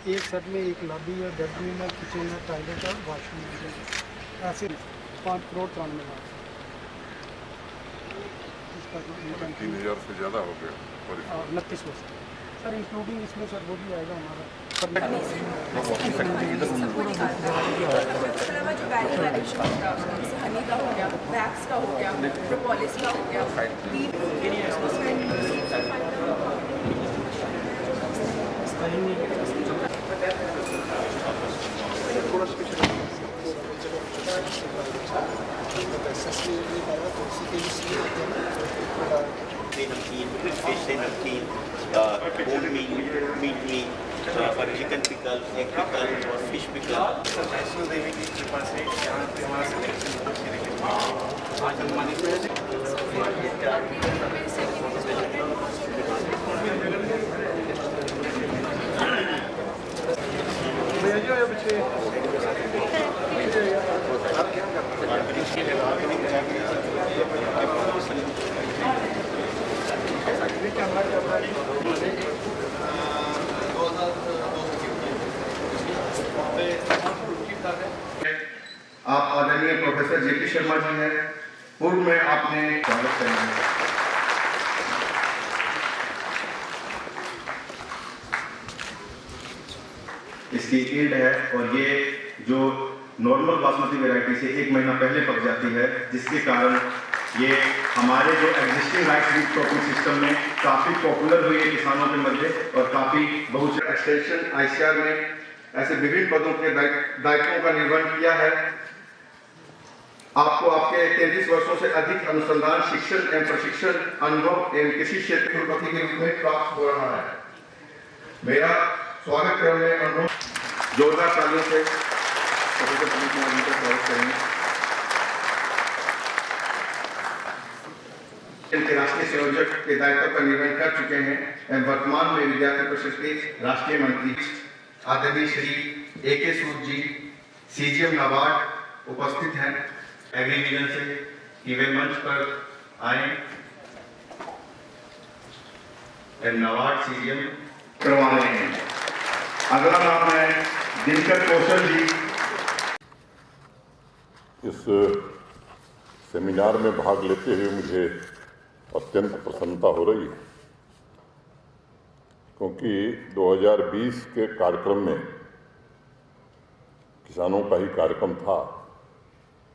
एक सेट में एक लॉबी है, बेडरूम है, किचन है, टॉयलेट और वॉशरूम है। ऐसे 5 करोड़ 93 लाख। 3,000 से ज़्यादा हो गया। 29 में सर इंक्लूडिंग इसमें सर वो भी आएगा हमारा जो वैल्यू एडिशन होता है जैसे हनी का हो गया, वैक्स का हो गया, प्रोपोलिस का हो गया, fish नमकीन, bone meat, chicken pickle, egg pickle और फिश पिकल। वैष्णो देवी की कृपा से यहाँ पे हमारा सिलेक्शन बहुत अच्छी रही। आज हम मानी आप आदरणीय प्रोफेसर जेपी शर्मा जी हैं, पूर्व में आपने स्वागत करना है। इसकी ईल्ड है और ये जो नॉर्मल बासमती वैरायटी से 1 महीना पहले पक जाती है, जिसके कारण ये हमारे जो existing rice wheat cropping system में काफ़ी पॉपुलर हुई है किसानों के मध्य और काफ़ी बहुत से एक्सटेंशन आईसीआर में ऐसे विभिन्न पदों के दायित्वों का निर्वहन किया है। आपको आपके 33 वर्षों से अधिक अनुसंधान, शिक्षण एवं प्रशिक्षण अनुभव एवं कृषि क्षेत्र के प्रति के रूप में प्राप्त हो रहा है। मेरा स्वागत करने अनुभव जोरदार तालियों से स्वागत करेंगे। इनके राष्ट्रीय संयोजक के दायित्व का निर्वहन कर चुके हैं एवं वर्तमान में विद्यार्थी परिषद के राष्ट्रीय मंत्री आदरणीय श्री AK सूद जी CGM नाबार्ड उपस्थित हैं। एग्री विजन से कि वे मंच पर आए नाबार्ड CGM करवा रहे हैं। अगला नाम है दिनकर कौशल जी। इस सेमिनार में भाग लेते हुए मुझे अत्यंत प्रसन्नता हो रही है, क्योंकि 2020 के कार्यक्रम में किसानों का ही कार्यक्रम था।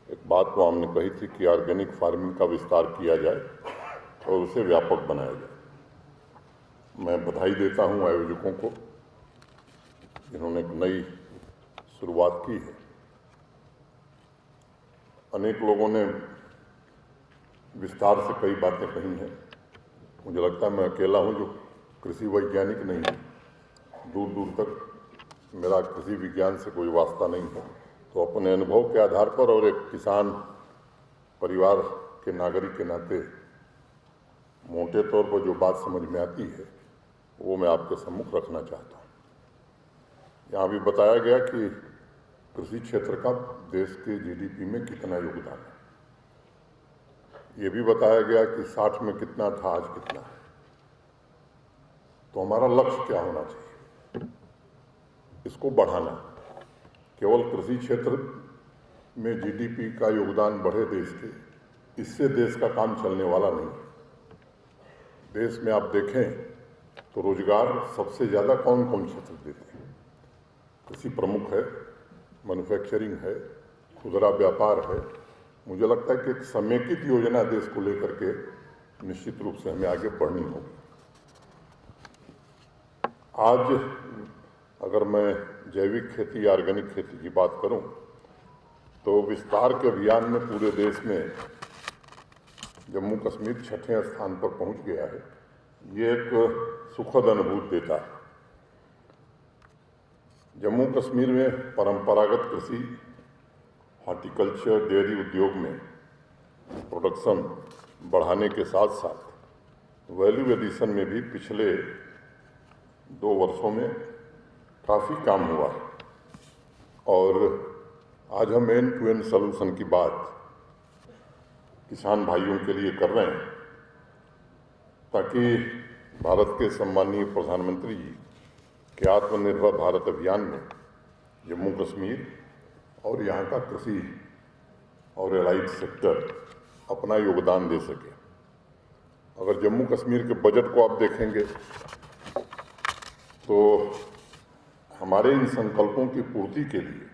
एक बात को हमने कही थी कि ऑर्गेनिक फार्मिंग का विस्तार किया जाए और उसे व्यापक बनाया जाए। मैं बधाई देता हूं आयोजकों को, जिन्होंने एक नई शुरुआत की है। अनेक लोगों ने विस्तार से कई बातें कही हैं। मुझे लगता है मैं अकेला हूं जो कृषि वैज्ञानिक नहीं है। दूर दूर तक मेरा कृषि विज्ञान से कोई वास्ता नहीं है। तो अपने अनुभव के आधार पर और एक किसान परिवार के नागरिक के नाते मोटे तौर पर जो बात समझ में आती है वो मैं आपके सम्मुख रखना चाहता हूँ। यहाँ भी बताया गया कि कृषि क्षेत्र का देश के GDP में कितना योगदान है। ये भी बताया गया कि 60 में कितना था, आज कितना है। तो हमारा लक्ष्य क्या होना चाहिए? इसको बढ़ाना। केवल कृषि क्षेत्र में GDP का योगदान बढ़े देश के, इससे देश का काम चलने वाला नहीं है। देश में आप देखें तो रोजगार सबसे ज़्यादा कौन कौन क्षेत्र देते हैं? कृषि प्रमुख है, मैन्युफैक्चरिंग है, खुदरा व्यापार है। मुझे लगता है कि एक समेकित योजना देश को लेकर के निश्चित रूप से हमें आगे बढ़नी होगी। आज अगर मैं जैविक खेती, ऑर्गेनिक खेती की बात करूं, तो विस्तार के अभियान में पूरे देश में जम्मू कश्मीर 6ठे स्थान पर पहुंच गया है। ये एक सुखद अनुभूति देता है। जम्मू कश्मीर में परंपरागत कृषि, हॉर्टिकल्चर, डेयरी उद्योग में प्रोडक्शन बढ़ाने के साथ साथ वैल्यू एडिशन में भी पिछले 2 वर्षों में काफ़ी काम हुआ है। और आज हम एंड टू एंड सॉल्यूशन की बात किसान भाइयों के लिए कर रहे हैं। ताकि भारत के सम्माननीय प्रधानमंत्री जी के आत्मनिर्भर भारत अभियान में जम्मू कश्मीर और यहाँ का कृषि और एलाइड सेक्टर अपना योगदान दे सके। अगर जम्मू कश्मीर के बजट को आप देखेंगे तो हमारे इन संकल्पों की पूर्ति के लिए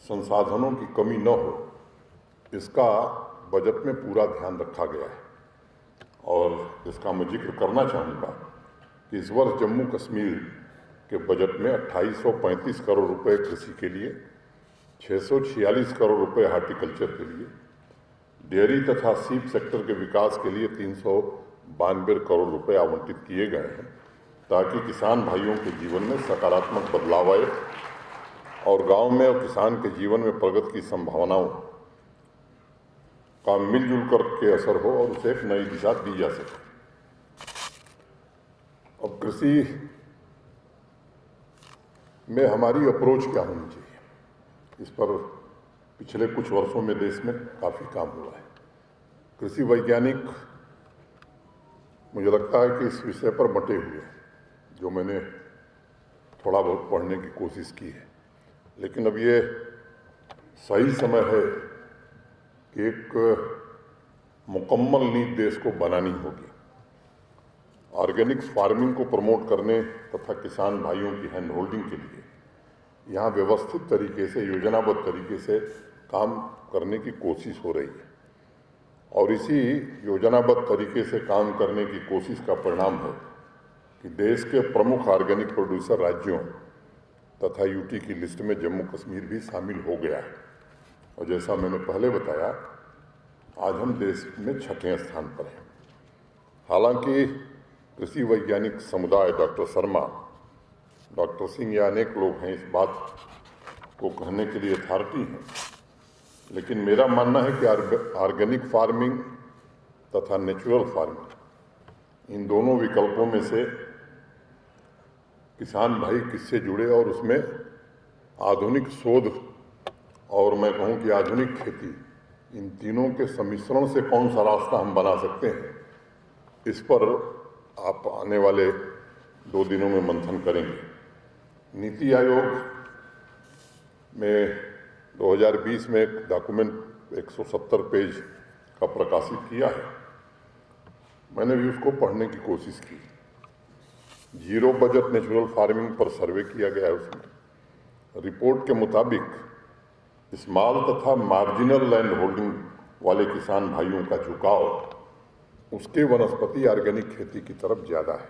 संसाधनों की कमी न हो, इसका बजट में पूरा ध्यान रखा गया है। और इसका मैं जिक्र करना चाहूँगा कि इस वर्ष जम्मू कश्मीर के बजट में 2835 करोड़ रुपए कृषि के लिए, 646 करोड़ रुपए हार्टिकल्चर के लिए, डेयरी तथा सीप सेक्टर के विकास के लिए 392 करोड़ रुपए आवंटित किए गए हैं, ताकि किसान भाइयों के जीवन में सकारात्मक बदलाव आए और गांव में और किसान के जीवन में प्रगति की संभावनाओं का मिलजुल कर के असर हो और उसे एक नई दिशा दी जा सके। अब कृषि में हमारी अप्रोच क्या होनी चाहिए, इस पर पिछले कुछ वर्षों में देश में काफ़ी काम हुआ है। कृषि वैज्ञानिक मुझे लगता है कि इस विषय पर बंटे हुए हैं, जो मैंने थोड़ा बहुत पढ़ने की कोशिश की है, लेकिन अब ये सही समय है कि एक मुकम्मल नीति देश को बनानी होगी। ऑर्गेनिक फार्मिंग को प्रमोट करने तथा किसान भाइयों की हैंड होल्डिंग के लिए यहाँ व्यवस्थित तरीके से, योजनाबद्ध तरीके से काम करने की कोशिश हो रही है और इसी योजनाबद्ध तरीके से काम करने की कोशिश का परिणाम है कि देश के प्रमुख ऑर्गेनिक प्रोड्यूसर राज्यों तथा यूटी की लिस्ट में जम्मू कश्मीर भी शामिल हो गया है। और जैसा मैंने पहले बताया, आज हम देश में छठे स्थान पर हैं। हालांकि कृषि वैज्ञानिक समुदाय, डॉक्टर शर्मा, डॉक्टर सिंह या अनेक लोग हैं इस बात को कहने के लिए अथॉरिटी हैं, लेकिन मेरा मानना है कि ऑर्गेनिक फार्मिंग तथा नेचुरल फार्मिंग, इन दोनों विकल्पों में से किसान भाई किससे जुड़े और उसमें आधुनिक शोध और मैं कहूँ कि आधुनिक खेती, इन तीनों के सम्मिश्रण से कौन सा रास्ता हम बना सकते हैं, इस पर आप आने वाले 2 दिनों में मंथन करेंगे। नीति आयोग में 2020 में एक डॉक्यूमेंट 170 पेज का प्रकाशित किया है, मैंने भी उसको पढ़ने की कोशिश की। जीरो बजट नेचुरल फार्मिंग पर सर्वे किया गया है। उसमें रिपोर्ट के मुताबिक स्मॉल तथा मार्जिनल लैंड होल्डिंग वाले किसान भाइयों का झुकाव उसके वनस्पति ऑर्गेनिक खेती की तरफ ज़्यादा है।